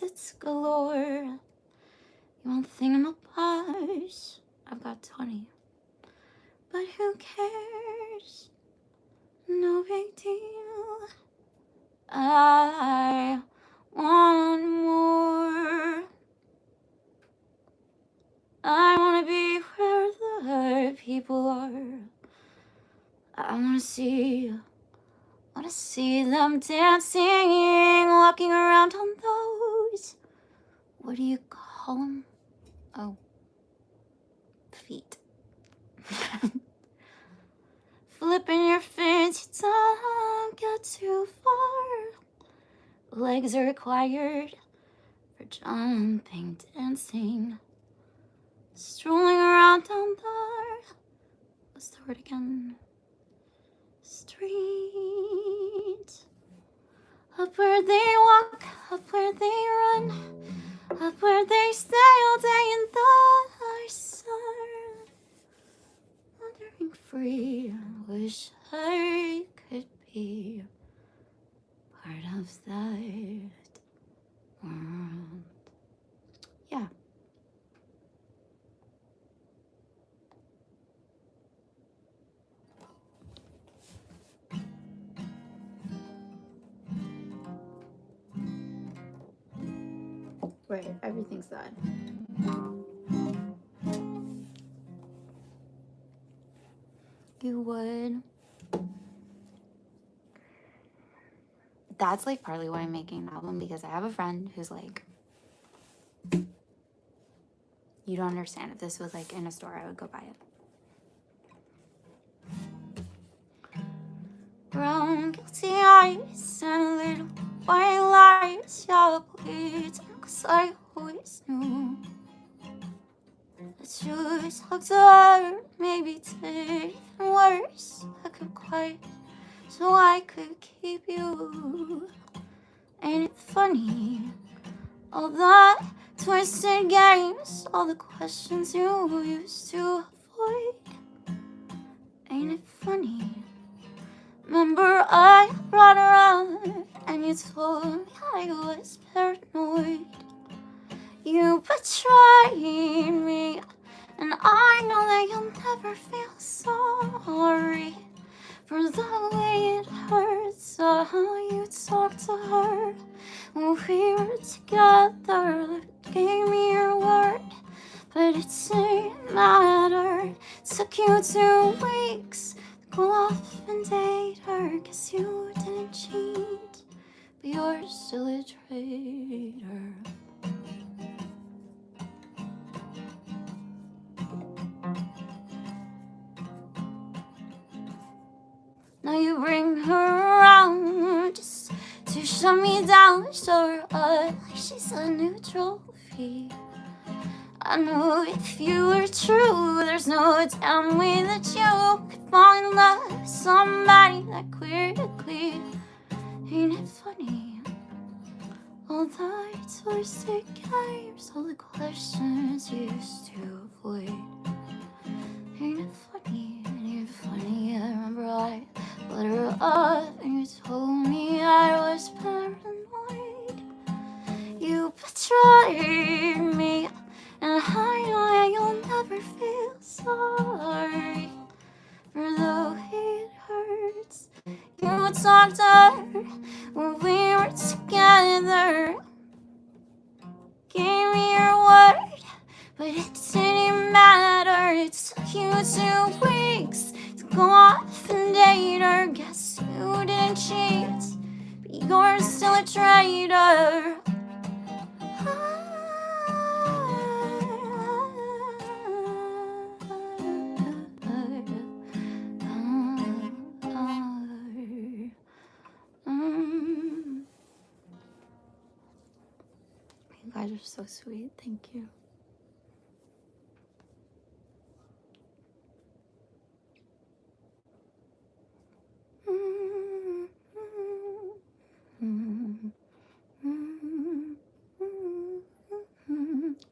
it's galore. You want thingamabobs? I've got 20. But who cares? No big deal. I want more. I want to be where the people are. I want to see them dancing, walking around on those, what do you call them? Oh, feet. Flipping your feet, you don't get too far. Legs are required for jumping, dancing, strolling around down there. What's the word again? Street. Up where they walk, up where they run, up where they stay all day in the sun. Wandering free, wish I could be part of that world. Yeah. great. Everything's good. You would. That's like partly why I'm making an album, because I have a friend who's like, you don't understand. If this was like in a store, I would go buy it. Brown guilty eyes and a little white lies. Yeah, please, 'cause I always knew that you was hugged her. Maybe it's even worse. I could quiet so I could keep you. Ain't it funny? All the twisted games, all the questions you used to avoid. Ain't it funny? Remember I brought her up and you told me I was paranoid. You betrayed me, and I know that you'll never feel sorry for the way it hurts how you talk to her when we were together. Gave me your word, but it didn't matter. Took you 2 weeks to go off and date her. Guess you didn't cheat, but you're still a traitor. Now you bring her around just to shut me down, show her up like she's a new trophy. I know if you were true, there's no damn way that you could fall in love with somebody that quickly. Ain't it funny? All the twisted games, all the questions you used to avoid. Ain't it funny? Ain't it funny? I remember I let her up and you told me I was paranoid. You betrayed me, and I know that you'll never feel sorry for the way it hurts. You talked to her when we were together. Gave me your word, but it didn't matter. It took you 2 weeks to go off and date her. Guess you didn't cheat, but you're still a traitor. You guys are so sweet. Thank you.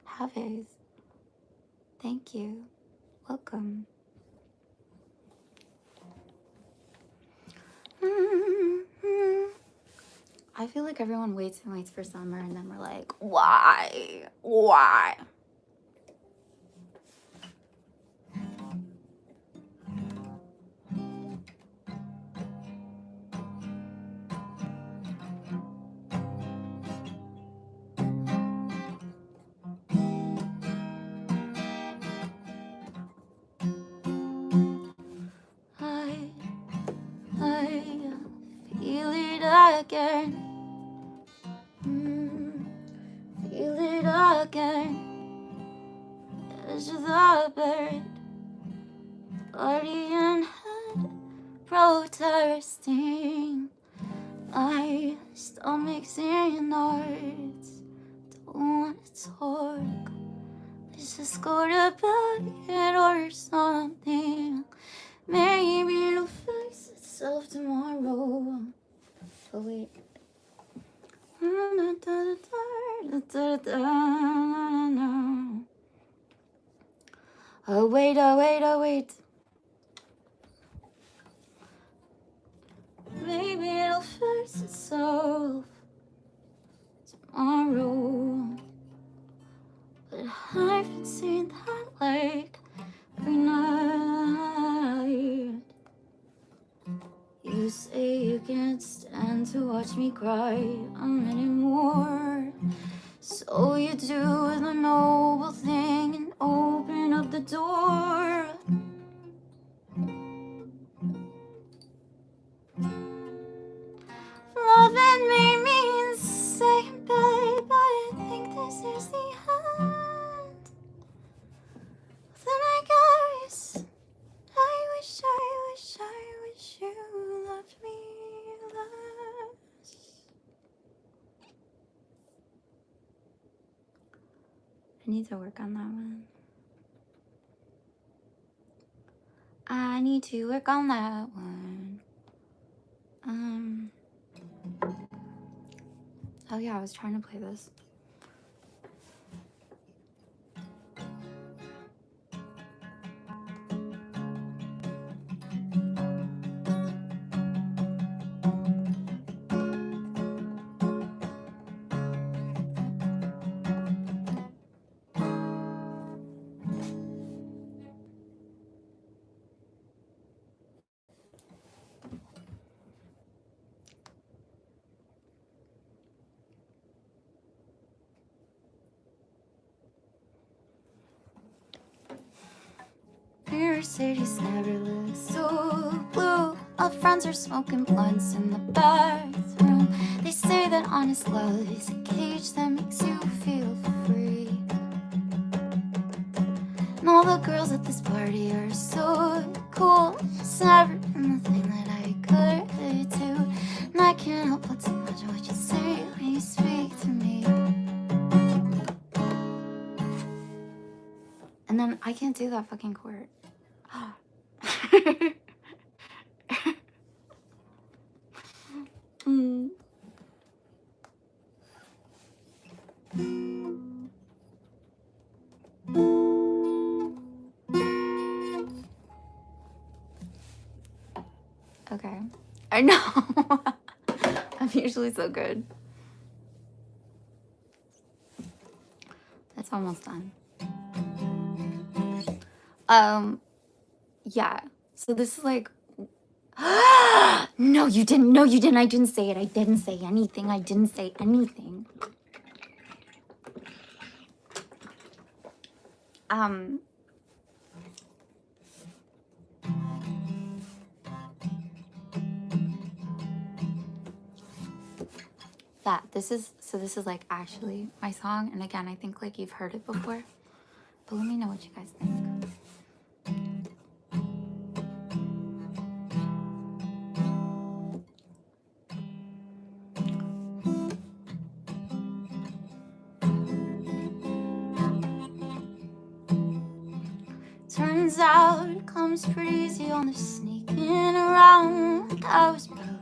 Haves. Thank you. Welcome. I feel like everyone waits and waits for summer, and then we're like, why? Why? I feel it again. Feel it again. Edge of the bed, body and head protesting. My stomach's in knots. Don't wanna talk. Let's just go to bed or something. Maybe it'll fix itself tomorrow. Oh wait. Oh wait, oh wait, oh wait. Maybe it'll fix itself tomorrow. But I've been seeing that like every night. You say you can't stand to watch me cry anymore. So you need to work on that one. I need to work on that one. Oh yeah, I was trying to play this. Your city's never looked so blue. All friends are smoking blunts in the bathroom. They say that honest love is a cage that makes you feel free. And all the girls at this party are so cool. It's never been the thing that I could do. And I can't help but to imagine what you say when you speak to me. And then I can't do that fucking chord. Okay. I know. I'm usually so good. It's almost done. Yeah. So this is like no, you didn't. No, you didn't. I didn't say it. I didn't say anything. I didn't say anything. This is like actually my song, and again, I think like you've heard it before, but let me know what you guys think. Turns out it comes pretty easy on the sneaking around. I was proud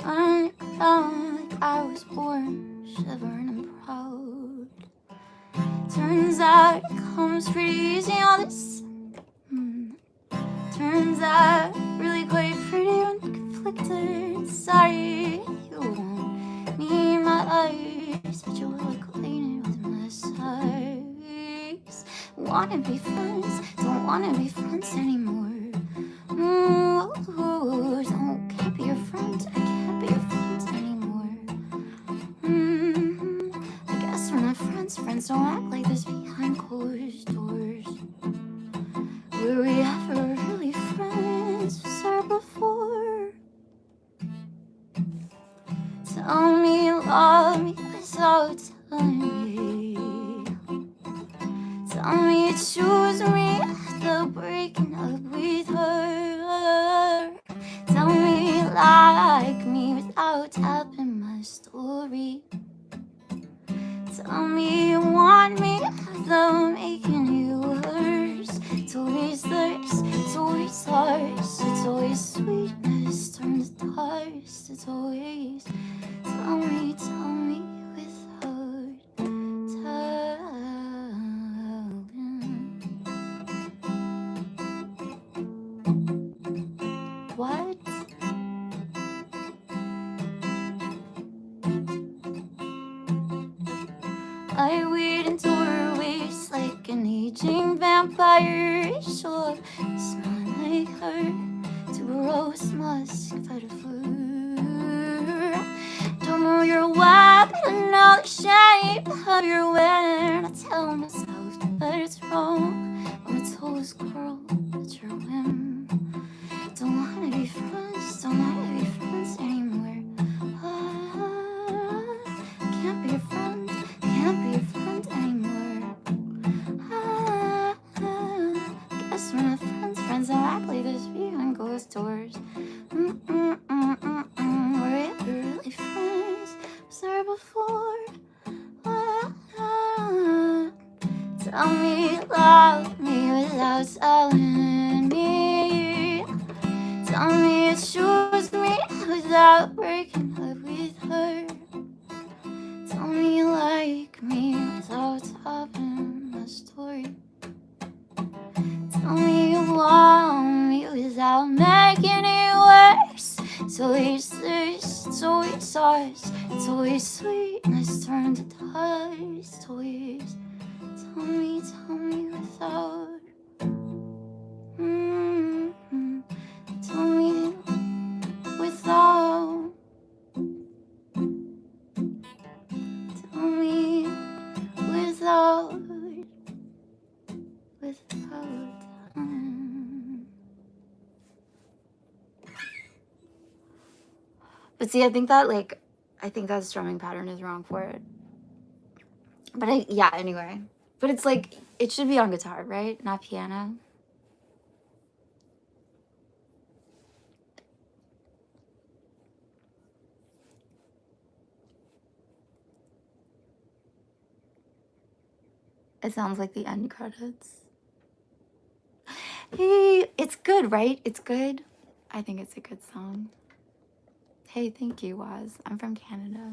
on the ground, like I was born shivering and proud. Turns out it comes pretty easy on this. Turns out really quite pretty and conflicted. Sorry, you won't need my eyes, but you look acquainted with my size. Wanna be friends, don't wanna be friends anymore. Can't be your friend, I can't be your friend anymore. I guess we're not friends, friends don't act like this behind closed doors. Were we ever really friends? Was there before? Tell me you love me without telling me. Tell me you choose me after breaking up with her. Tell me you like me without tapping my story. Tell me you want me after making you worse. It's always this, it's always ours. It's always sweetness turned to dust. It's always tell me without telling. What? I wait in doorways like an aging vampire. Sure, smell like her. To a rose musk fight a fur. Don't know your web, I know the shape of your wear. I tell myself that it's wrong when my toes curl at your whim. Don't wanna be friends, don't wanna be friends anymore. Can't be your friend, can't be your friend anymore. Guess we're not friends, friends don't act like this behind closed doors. Were we ever really friends? Was there before? love me without telling me. Tell me you choose me without breaking up with her. Tell me you like me without having a story. Tell me you want me without making it worse. It's always this, it's always us. It's always sweetness turned to dust. It's always tell me without. Tell me without. Tell me without. But see, I think that strumming pattern is wrong for it. But anyway. But it's like, it should be on guitar, right? Not piano. It sounds like the end credits. Hey, it's good, right? It's good. I think it's a good song. Hey, thank you, Waz. I'm from Canada.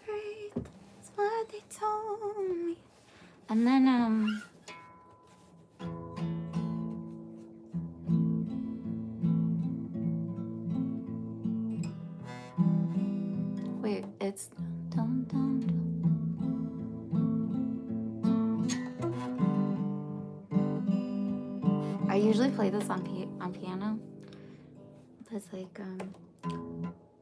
Great, that's what they told me. And then, wait, it's dum dum dum. I usually play this on piano. It's like,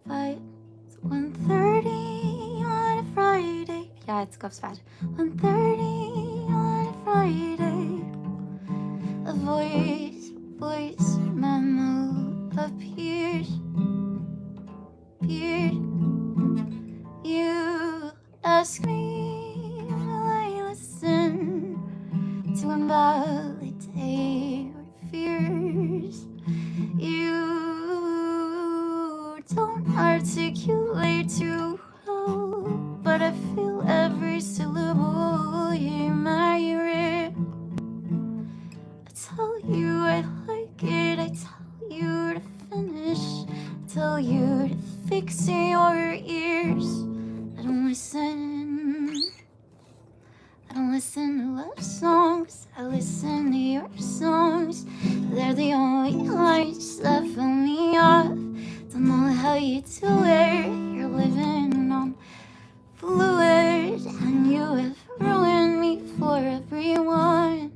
but it's 1:30 on a Friday. Yeah, it goes fast. 1:30 on a Friday. A voice memo appears. You ask me, will I listen to invalidate your fears? You don't articulate too well, but I feel every syllable in my ear. I tell you I like it, I tell you to finish, I tell you to fix your ears. I don't listen to love songs, I listen to your songs. They're the only lights that fill me up. Don't know how you do it, you're living on fluid, and you have ruined me for everyone.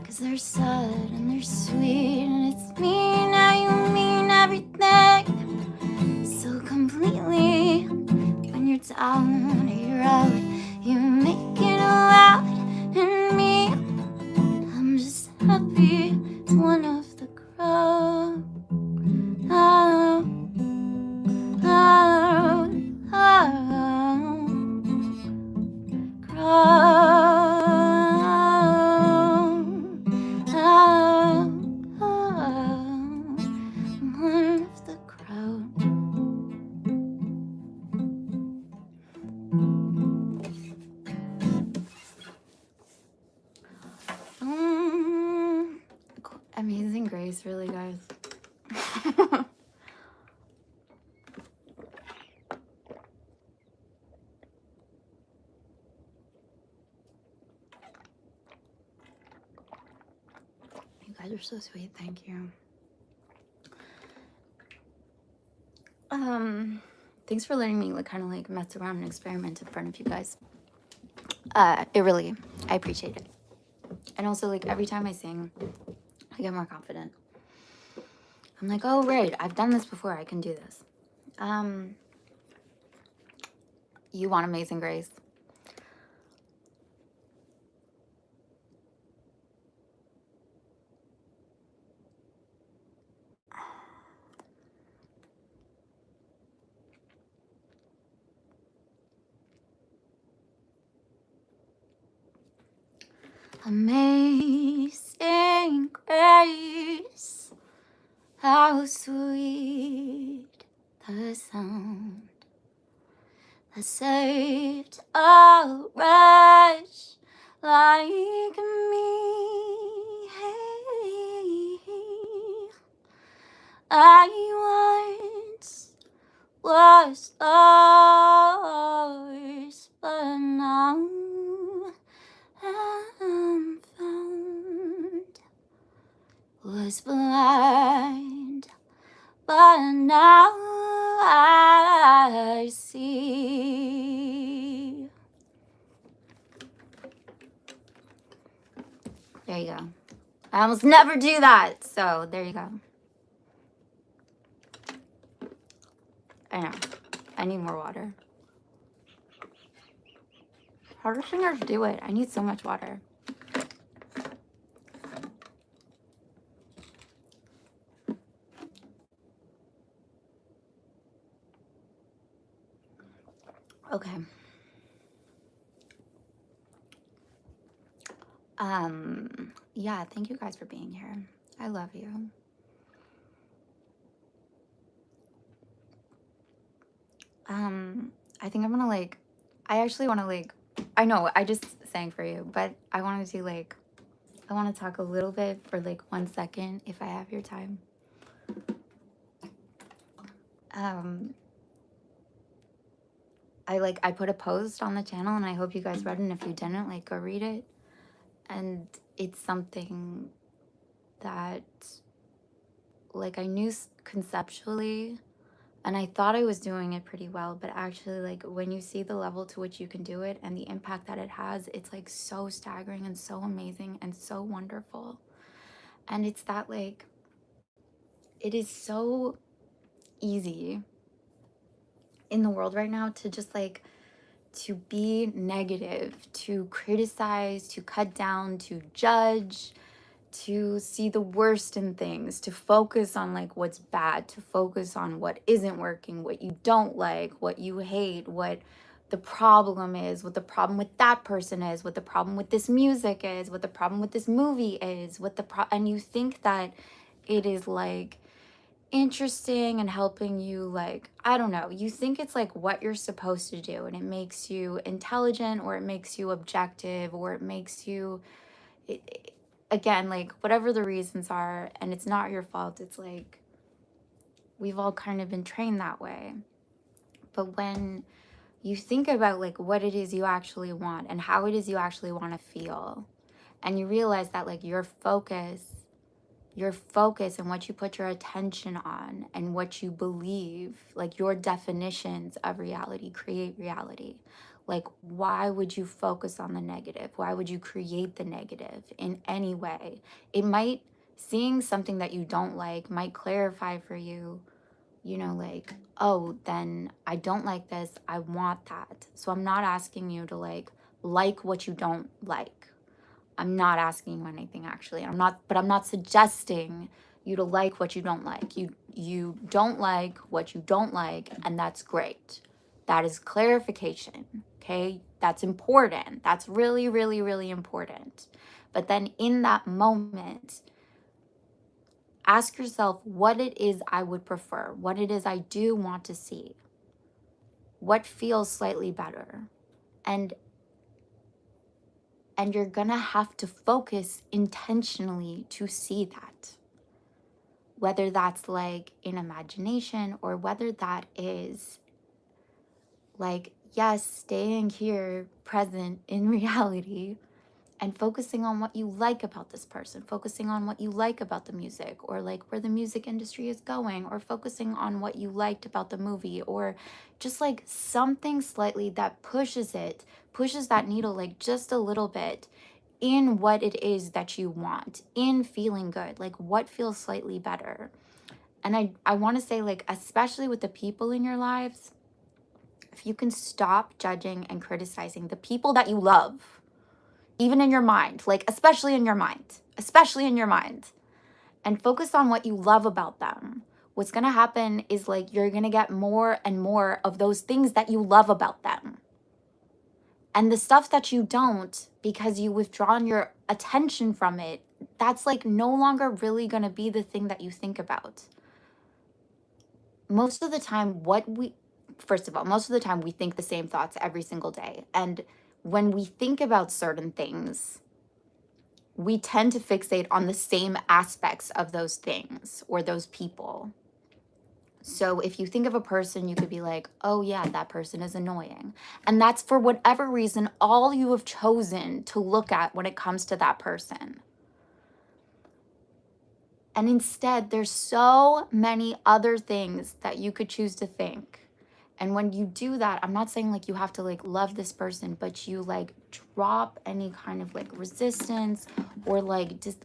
Cause they're sad and they're sweet, and it's me now, you mean everything so completely. When you're down or you're out, you make it loud. And me, I'm just happy it's one of the crowd. Oh, oh, oh, crowd. Oh, oh, I'm one of the crowd. Amazing Grace, really, guys. You guys are so sweet, thank you. Thanks for letting me kind of mess around and experiment in front of you guys. I appreciate it. And also, every time I sing, I get more confident. I'm like, oh, right, I've done this before, I can do this. You want Amazing Grace? Amazing Grace, how sweet the sound that saved a wretch like me. I once was lost, but now am found. Was blind, but now I see. There you go. I almost never do that, so there you go. I know. I need more water. How do singers do it? I need so much water. Okay. Yeah, thank you guys for being here. I love you. I think I'm gonna I actually wanna I know I just sang for you, but I wanted to I wanna talk a little bit for 1 second if I have your time. I put a post on the channel and I hope you guys read it, and if you didn't, go read it. And it's something that I knew conceptually, and I thought I was doing it pretty well, but actually when you see the level to which you can do it and the impact that it has, it's so staggering and so amazing and so wonderful. And it's that it is so easy in the world right now to just to be negative, to criticize, to cut down, to judge, to see the worst in things, to focus on what's bad, to focus on what isn't working, what you don't like, what you hate, what the problem is, what the problem with that person is, what the problem with this music is, what the problem with this movie is, and you think that it is interesting and helping you I don't know, you think it's what you're supposed to do, and it makes you intelligent, or it makes you objective, or it makes you again, whatever the reasons are, and it's not your fault. It's we've all kind of been trained that way. But when you think about what it is you actually want and how it is you actually want to feel, and you realize that your focus and what you put your attention on and what you believe, your definitions of reality create reality. Why would you focus on the negative? Why would you create the negative in any way? Seeing something that you don't like might clarify for you, oh, then I don't like this, I want that. So I'm not asking you to like what you don't like. I'm not asking you anything actually. I'm not suggesting you to like what you don't like. You don't like what you don't like, and that's great. That is clarification, okay? That's important. That's really, really, really important. But then in that moment, ask yourself what it is I would prefer, what it is I do want to see, what feels slightly better. And you're gonna have to focus intentionally to see that. Whether that's in imagination, or whether that is yes, staying here present in reality and focusing on what you like about this person, focusing on what you like about the music, or where the music industry is going, or focusing on what you liked about the movie, or just something slightly that pushes that needle just a little bit in what it is that you want, in feeling good, what feels slightly better. And I want to say especially with the people in your lives, if you can stop judging and criticizing the people that you love, even in your mind, especially in your mind, and focus on what you love about them, what's going to happen is you're going to get more and more of those things that you love about them. And the stuff that you don't, because you withdrawn your attention from it, that's no longer really going to be the thing that you think about. most of the time, first of all, most of the time we think the same thoughts every single day. And when we think about certain things, we tend to fixate on the same aspects of those things or those people. So if you think of a person, you could be like, oh yeah, that person is annoying. And that's for whatever reason, all you have chosen to look at when it comes to that person. And instead, there's so many other things that you could choose to think. And when you do that, I'm not saying like you have to like love this person, but you like drop any kind of like resistance or like just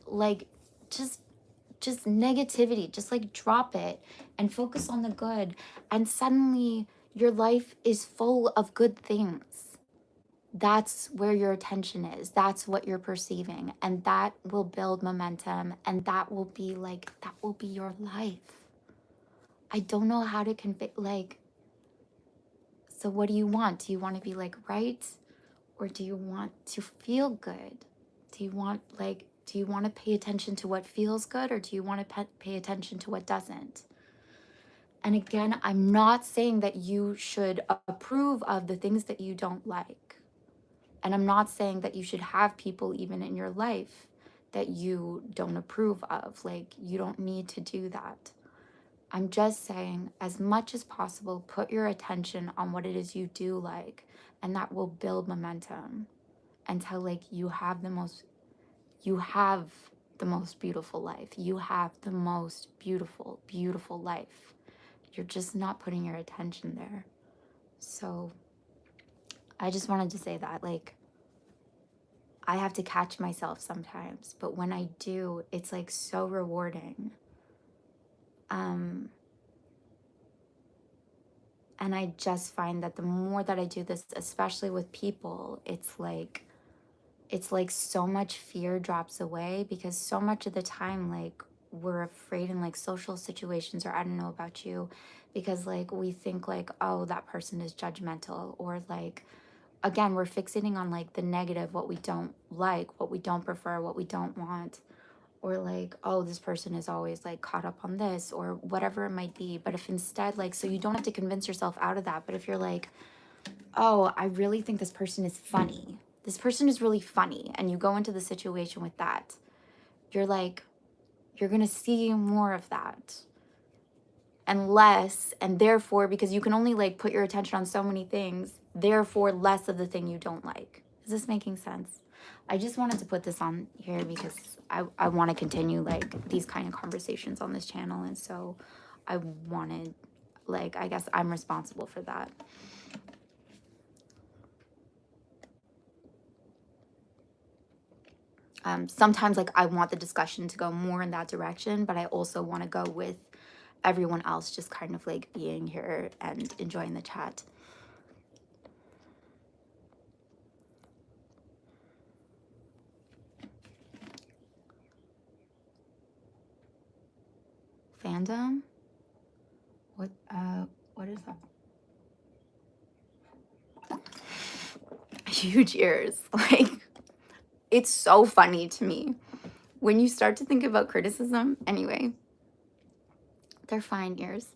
negativity, just like drop it and focus on the good. And suddenly your life is full of good things. That's where your attention is. That's what you're perceiving. And that will build momentum. And that will be your life. I don't know how to convey, like, so what do you want? Do you want to be like right? Or do you want to feel good? Do you want to pay attention to what feels good, or do you want to pay attention to what doesn't? And again, I'm not saying that you should approve of the things that you don't like. And I'm not saying that you should have people even in your life that you don't approve of. Like, you don't need to do that. I'm just saying, as much as possible, put your attention on what it is you do like, and that will build momentum until like you have the most beautiful life. You have the most beautiful, beautiful life. You're just not putting your attention there. So I just wanted to say that, like, I have to catch myself sometimes, but when I do, it's like so rewarding. And I just find that the more that I do this, especially with people, it's like so much fear drops away, because so much of the time, like, we're afraid in like social situations, or I don't know about you, because like we think like, oh, that person is judgmental, or like, again, we're fixating on like the negative, what we don't like, what we don't prefer, what we don't want, or like, oh, this person is always like caught up on this, or whatever it might be. But if instead, like, so you don't have to convince yourself out of that, but if you're like, oh, I really think this person is funny, this person is really funny, and you go into the situation with that, you're like, you're gonna see more of that and less, and therefore, because you can only like put your attention on so many things, therefore less of the thing you don't like. Is this making sense? I just wanted to put this on here because I want to continue like these kind of conversations on this channel, and so I wanted, like, I guess I'm responsible for that. Sometimes like I want the discussion to go more in that direction, but I also want to go with everyone else just kind of like being here and enjoying the chat. Fandom? What is that? Huge ears. Like, it's so funny to me when you start to think about criticism. Anyway, they're fine ears.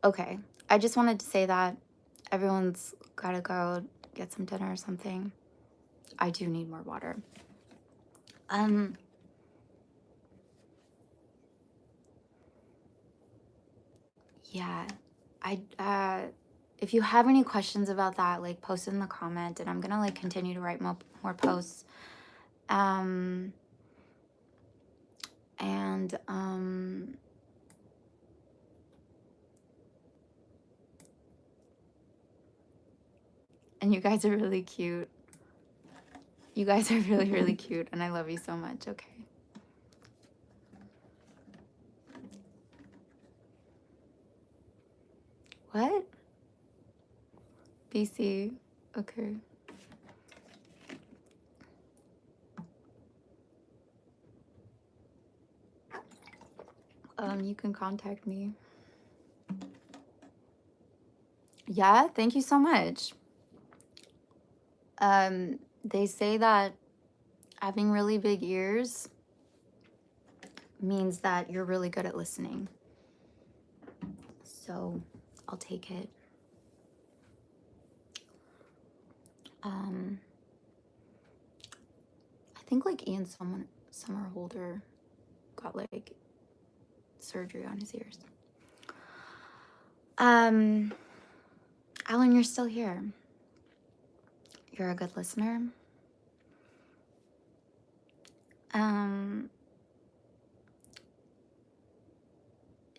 Okay, I just wanted to say that everyone's gotta go get some dinner or something. I do need more water. Yeah, if you have any questions about that, like, post it in the comment, and I'm gonna like continue to write more posts. And you guys are really cute. You guys are really, really cute, and I love you so much. Okay. What? BC. Okay. You can contact me. Yeah, thank you so much. They say that Having really big ears means that you're really good at listening. So I'll take it. I think like Ian Somerhalder got like surgery on his ears. Alan, you're still here. You're a good listener.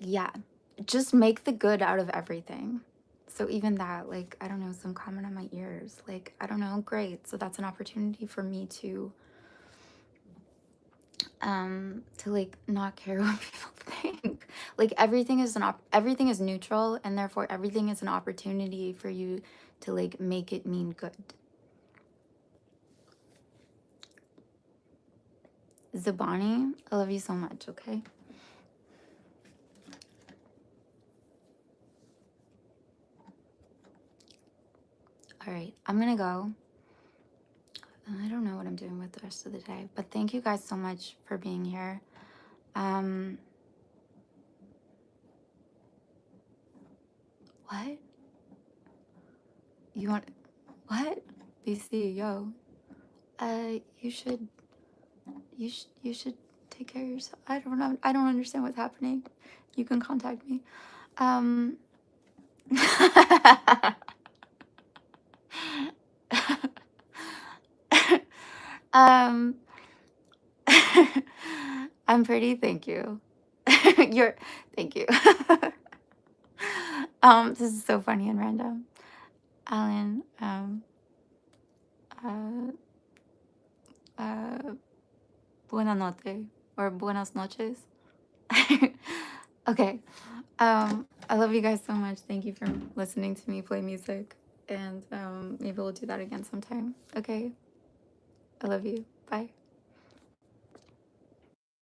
Yeah, just make the good out of everything. So even that, like, I don't know, some comment on my ears, like, I don't know, great. So that's an opportunity for me to like not care what people think. Like everything is everything is neutral, and therefore everything is an opportunity for you to like make it mean good. Zabani, I love you so much, okay? All right, I'm gonna go. I don't know what I'm doing with the rest of the day, but thank you guys so much for being here. What? You want what? BC, yo. You should take care of yourself. I don't know. I don't understand what's happening. You can contact me. I'm pretty, thank you. Thank you. This is so funny and random. Alan, buena noche or buenas noches. Okay. I love you guys so much. Thank you for listening to me play music, and maybe we'll do that again sometime. Okay. I love you. Bye.